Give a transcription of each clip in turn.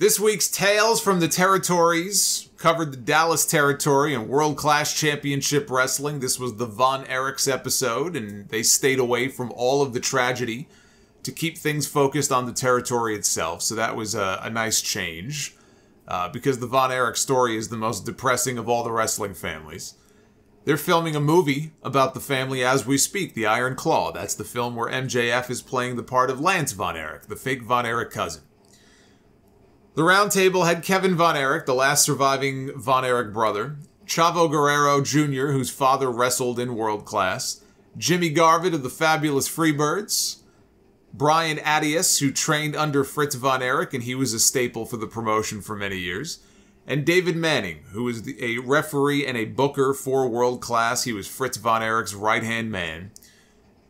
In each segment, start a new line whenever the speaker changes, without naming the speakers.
This week's Tales from the Territories covered the Dallas territory and world-class championship wrestling. This was the Von Erichs episode, and they stayed away from all of the tragedy to keep things focused on the territory itself. So that was a nice change, because the Von Erich story is the most depressing of all the wrestling families. They're filming a movie about the family as we speak, The Iron Claw. That's the film where MJF is playing the part of Lance Von Erich, the fake Von Erich cousin. The round table had Kevin Von Erich, the last surviving Von Erich brother, Chavo Guerrero Jr., whose father wrestled in World Class, Jimmy Garvin of the Fabulous Freebirds, Brian Adias, who trained under Fritz Von Erich, and he was a staple for the promotion for many years, and David Manning, who was a referee and a booker for World Class. He was Fritz Von Erich's right-hand man.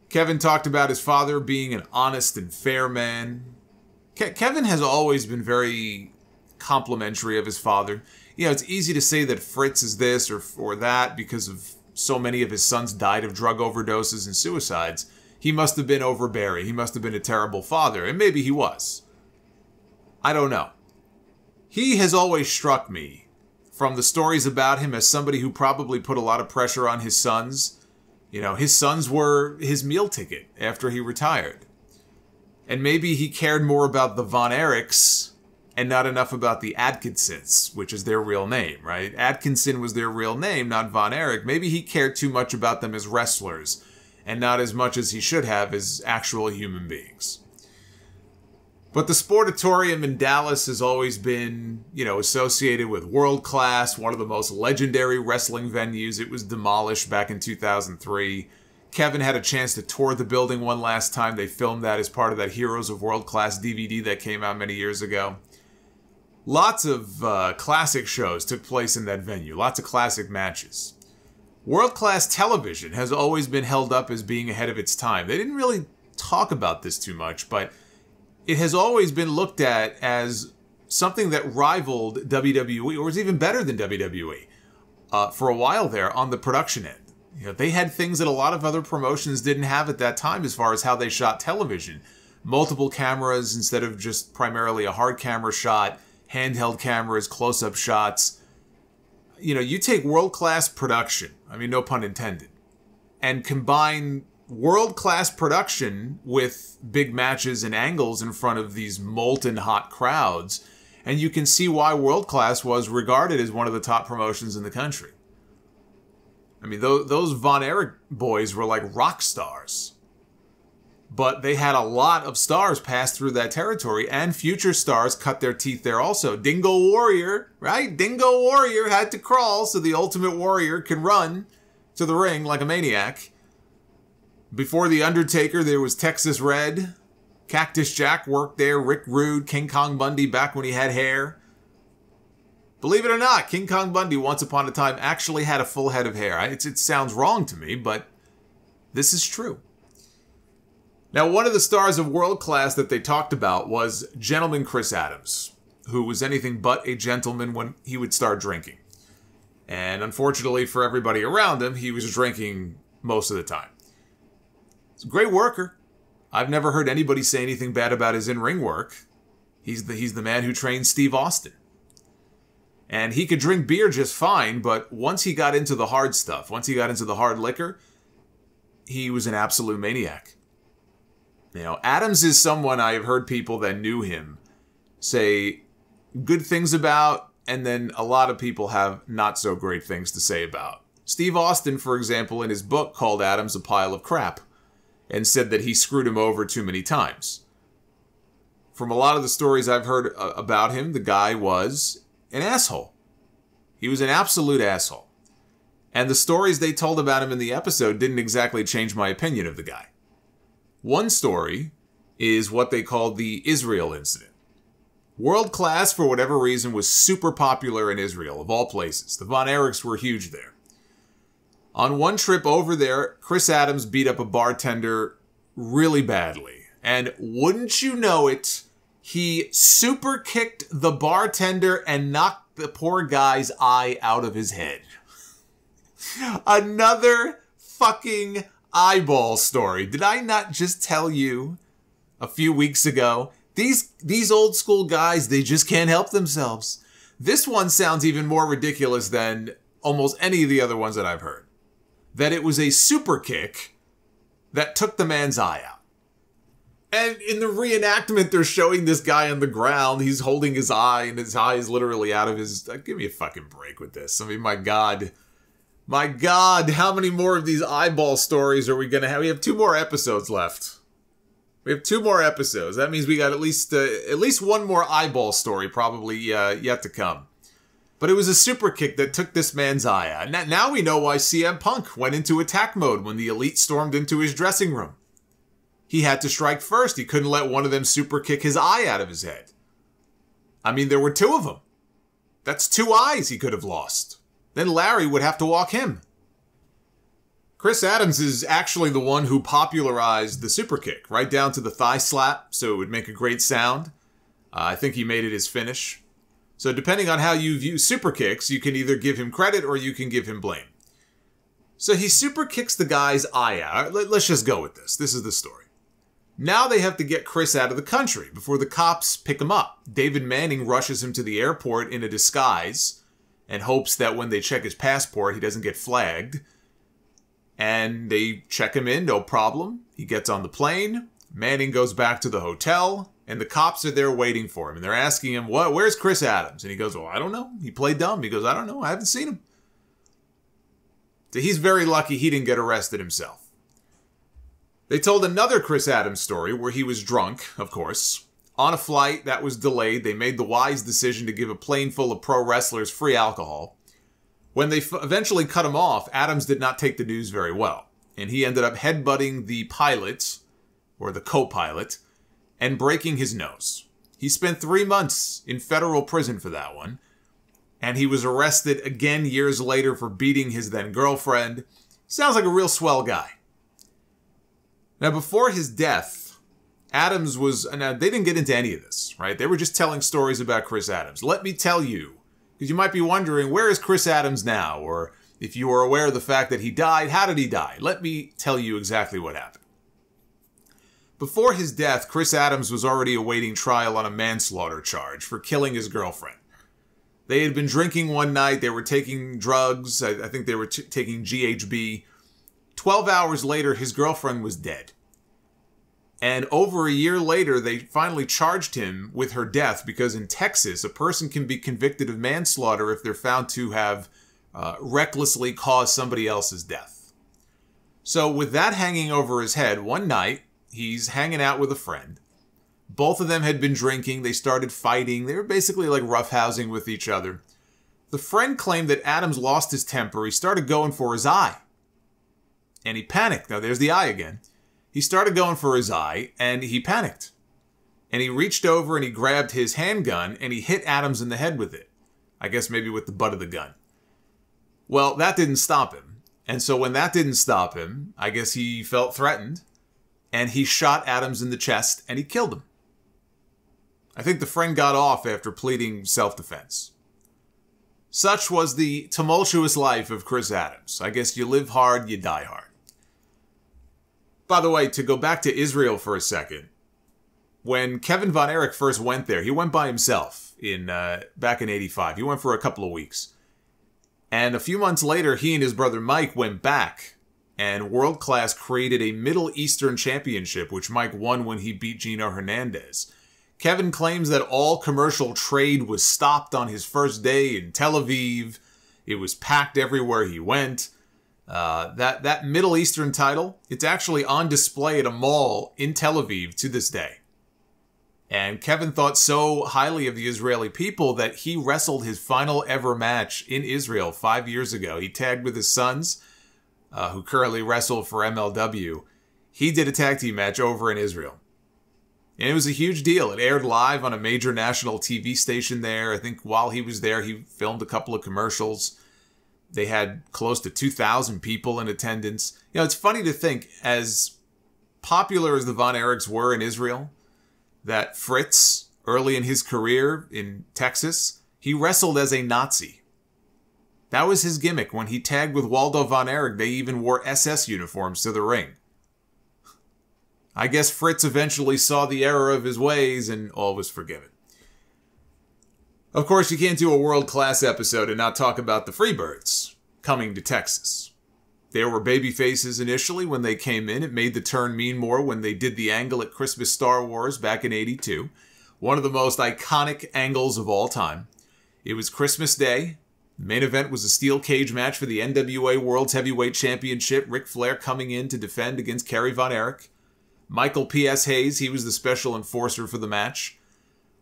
Kevin talked about his father being an honest and fair man. Kevin has always been very complimentary of his father. You know, it's easy to say that Fritz is this or that because of so many of his sons died of drug overdoses and suicides. He must have been overbearing. He must have been a terrible father. And maybe he was. I don't know. He has always struck me, from the stories about him, as somebody who probably put a lot of pressure on his sons. You know, his sons were his meal ticket after he retired. And maybe he cared more about the Von Erichs and not enough about the Atkinsons, which is their real name, right? Atkinson was their real name, not Von Erich. Maybe he cared too much about them as wrestlers and not as much as he should have as actual human beings. But the Sportatorium in Dallas has always been, you know, associated with World Class, one of the most legendary wrestling venues. It was demolished back in 2003. Kevin had a chance to tour the building one last time. They filmed that as part of that Heroes of World Class DVD that came out many years ago. Lots of classic shows took place in that venue. Lots of classic matches. World Class Television has always been held up as being ahead of its time. They didn't really talk about this too much, but it has always been looked at as something that rivaled WWE, or was even better than WWE, for a while there on the production end. You know, they had things that a lot of other promotions didn't have at that time as far as how they shot television. Multiple cameras instead of just primarily a hard camera shot, handheld cameras, close-up shots. You know, you take world-class production, I mean, no pun intended, and combine world-class production with big matches and angles in front of these molten hot crowds, and you can see why World Class was regarded as one of the top promotions in the country. I mean, those Von Erich boys were like rock stars. But they had a lot of stars pass through that territory, and future stars cut their teeth there also. Dingo Warrior, right? Dingo Warrior had to crawl so the Ultimate Warrior can run to the ring like a maniac. Before The Undertaker, there was Texas Red. Cactus Jack worked there. Rick Rude, King Kong Bundy back when he had hair. Believe it or not, King Kong Bundy, once upon a time, actually had a full head of hair. It sounds wrong to me, but this is true. Now, one of the stars of World Class that they talked about was Gentleman Chris Adams, who was anything but a gentleman when he would start drinking. And unfortunately for everybody around him, he was drinking most of the time. He's a great worker. I've never heard anybody say anything bad about his in-ring work. He's the man who trained Steve Austin. And he could drink beer just fine, but once he got into the hard stuff, once he got into the hard liquor, he was an absolute maniac. You know, Adams is someone I have heard people that knew him say good things about, and then a lot of people have not so great things to say about. Steve Austin, for example, in his book called Adams a pile of crap, and said that he screwed him over too many times. From a lot of the stories I've heard about him, the guy was an asshole. He was an absolute asshole. And the stories they told about him in the episode didn't exactly change my opinion of the guy. One story is what they called the Israel incident. World Class, for whatever reason, was super popular in Israel, of all places. The Von Erichs were huge there. On one trip over there, Chris Adams beat up a bartender really badly. And wouldn't you know it, he super kicked the bartender and knocked the poor guy's eye out of his head. Another fucking eyeball story. Did I not just tell you a few weeks ago These old school guys, they just can't help themselves. This one sounds even more ridiculous than almost any of the other ones that I've heard. That it was a super kick that took the man's eye out. And in the reenactment, they're showing this guy on the ground. He's holding his eye, and his eye is literally out of his... Give me a fucking break with this. I mean, my God. My God, how many more of these eyeball stories are we going to have? We have 2 more episodes left. We have 2 more episodes. That means we got at least one more eyeball story probably yet to come. But it was a super kick that took this man's eye out. Now we know why CM Punk went into attack mode when the Elite stormed into his dressing room. He had to strike first. He couldn't let one of them super kick his eye out of his head. I mean, there were 2 of them. That's 2 eyes he could have lost. Then Larry would have to walk him. Chris Adams is actually the one who popularized the super kick, right down to the thigh slap, so it would make a great sound. I think he made it his finish. So depending on how you view super kicks, you can either give him credit or you can give him blame. So he super kicks the guy's eye out. Let's just go with this. This is the story. Now they have to get Chris out of the country before the cops pick him up. David Manning rushes him to the airport in a disguise and hopes that when they check his passport, he doesn't get flagged. And they check him in, no problem. He gets on the plane. Manning goes back to the hotel, and the cops are there waiting for him. And they're asking him, where's Chris Adams? And he goes, well, I don't know. He played dumb. He goes, I don't know. I haven't seen him. So he's very lucky he didn't get arrested himself. They told another Chris Adams story where he was drunk, of course. On a flight that was delayed, they made the wise decision to give a plane full of pro wrestlers free alcohol. When they eventually cut him off, Adams did not take the news very well. And he ended up headbutting the pilot, or the co-pilot, and breaking his nose. He spent 3 months in federal prison for that one. And he was arrested again years later for beating his then-girlfriend. Sounds like a real swell guy. Now, before his death, Adams was... Now, they didn't get into any of this, right? They were just telling stories about Chris Adams. Let me tell you, because you might be wondering, where is Chris Adams now? Or if you are aware of the fact that he died, how did he die? Let me tell you exactly what happened. Before his death, Chris Adams was already awaiting trial on a manslaughter charge for killing his girlfriend. They had been drinking one night. They were taking drugs. I think they were taking GHB. 12 hours later, his girlfriend was dead. And over a year later, they finally charged him with her death because in Texas, a person can be convicted of manslaughter if they're found to have recklessly caused somebody else's death. So with that hanging over his head, one night, he's hanging out with a friend. Both of them had been drinking. They started fighting. They were basically like roughhousing with each other. The friend claimed that Adams lost his temper. He started going for his eye. And he panicked. Now, there's the eye again. He started going for his eye, and he panicked. And he reached over and he grabbed his handgun, and he hit Adams in the head with it. I guess maybe with the butt of the gun. Well, that didn't stop him. And so when that didn't stop him, I guess he felt threatened, and he shot Adams in the chest, and he killed him. I think the friend got off after pleading self-defense. Such was the tumultuous life of Chris Adams. I guess you live hard, you die hard. By the way, to go back to Israel for a second, when Kevin Von Erich first went there, he went by himself back in '85. He went for a couple of weeks. And a few months later, he and his brother Mike went back, and World Class created a Middle Eastern Championship, which Mike won when he beat Gino Hernandez. Kevin claims that all commercial trade was stopped on his first day in Tel Aviv. It was packed everywhere he went. That Middle Eastern title, it's actually on display at a mall in Tel Aviv to this day. And Kevin thought so highly of the Israeli people that he wrestled his final ever match in Israel 5 years ago. He tagged with his sons, who currently wrestle for MLW. He did a tag team match over in Israel. And it was a huge deal. It aired live on a major national TV station there. I think while he was there, he filmed a couple of commercials. They had close to 2,000 people in attendance. You know, it's funny to think, as popular as the Von Erichs were in Israel, that Fritz, early in his career in Texas, he wrestled as a Nazi. That was his gimmick. When he tagged with Waldo Von Erich, they even wore SS uniforms to the ring. I guess Fritz eventually saw the error of his ways and all was forgiven. Of course, you can't do a world-class episode and not talk about the Freebirds coming to Texas. They were babyfaces initially when they came in. It made the turn mean more when they did the angle at Christmas Star Wars back in '82. One of the most iconic angles of all time. It was Christmas Day. The main event was a steel cage match for the NWA World's Heavyweight Championship. Ric Flair coming in to defend against Kerry Von Erich. Michael P.S. Hayes, he was the special enforcer for the match.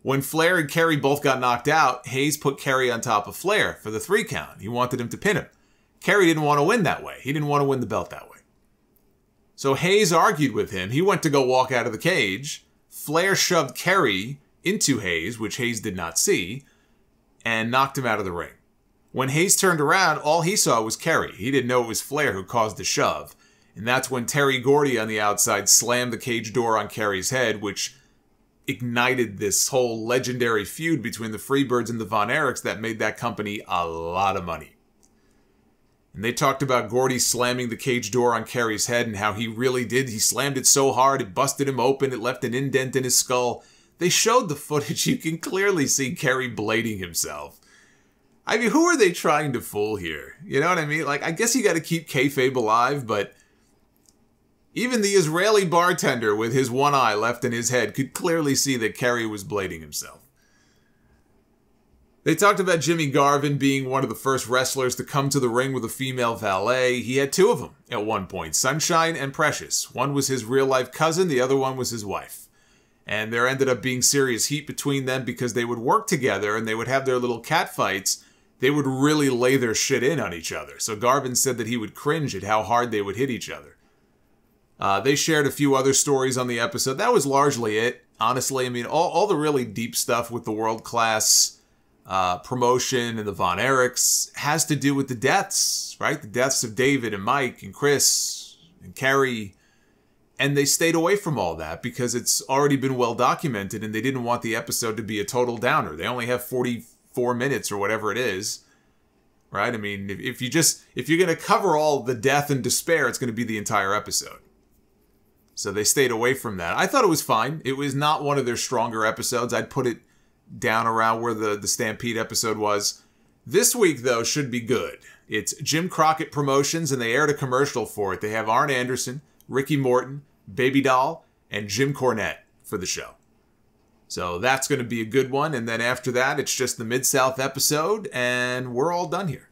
When Flair and Kerry both got knocked out, Hayes put Kerry on top of Flair for the 3 count. He wanted him to pin him. Kerry didn't want to win that way. He didn't want to win the belt that way. So Hayes argued with him. He went to go walk out of the cage. Flair shoved Kerry into Hayes, which Hayes did not see, and knocked him out of the ring. When Hayes turned around, all he saw was Kerry. He didn't know it was Flair who caused the shove. And that's when Terry Gordy on the outside slammed the cage door on Kerry's head, which ignited this whole legendary feud between the Freebirds and the Von Erichs that made that company a lot of money. And they talked about Gordy slamming the cage door on Kerry's head and how he really did. He slammed it so hard, it busted him open. It left an indent in his skull. They showed the footage. You can clearly see Kerry blading himself. I mean, who are they trying to fool here? You know what I mean? Like, I guess you got to keep kayfabe alive, but even the Israeli bartender with his one eye left in his head could clearly see that Kerry was blading himself. They talked about Jimmy Garvin being one of the first wrestlers to come to the ring with a female valet. He had 2 of them at one point, Sunshine and Precious. One was his real-life cousin, the other one was his wife. And there ended up being serious heat between them because they would work together and they would have their little cat fights. They would really lay their shit in on each other. So Garvin said that he would cringe at how hard they would hit each other. They shared a few other stories on the episode. That was largely it, honestly. I mean, all the really deep stuff with the world-class promotion and the Von Erichs has to do with the deaths, right? The deaths of David and Mike and Chris and Kerry. And they stayed away from all that because it's already been well documented and they didn't want the episode to be a total downer. They only have 44 minutes or whatever it is, right? I mean, if you're going to cover all the death and despair, it's going to be the entire episode. So they stayed away from that. I thought it was fine. It was not one of their stronger episodes. I'd put it down around where the Stampede episode was. This week, though, should be good. It's Jim Crockett Promotions, and they aired a commercial for it. They have Arn Anderson, Ricky Morton, Baby Doll, and Jim Cornette for the show. So that's going to be a good one. And then after that, it's just the Mid-South episode, and we're all done here.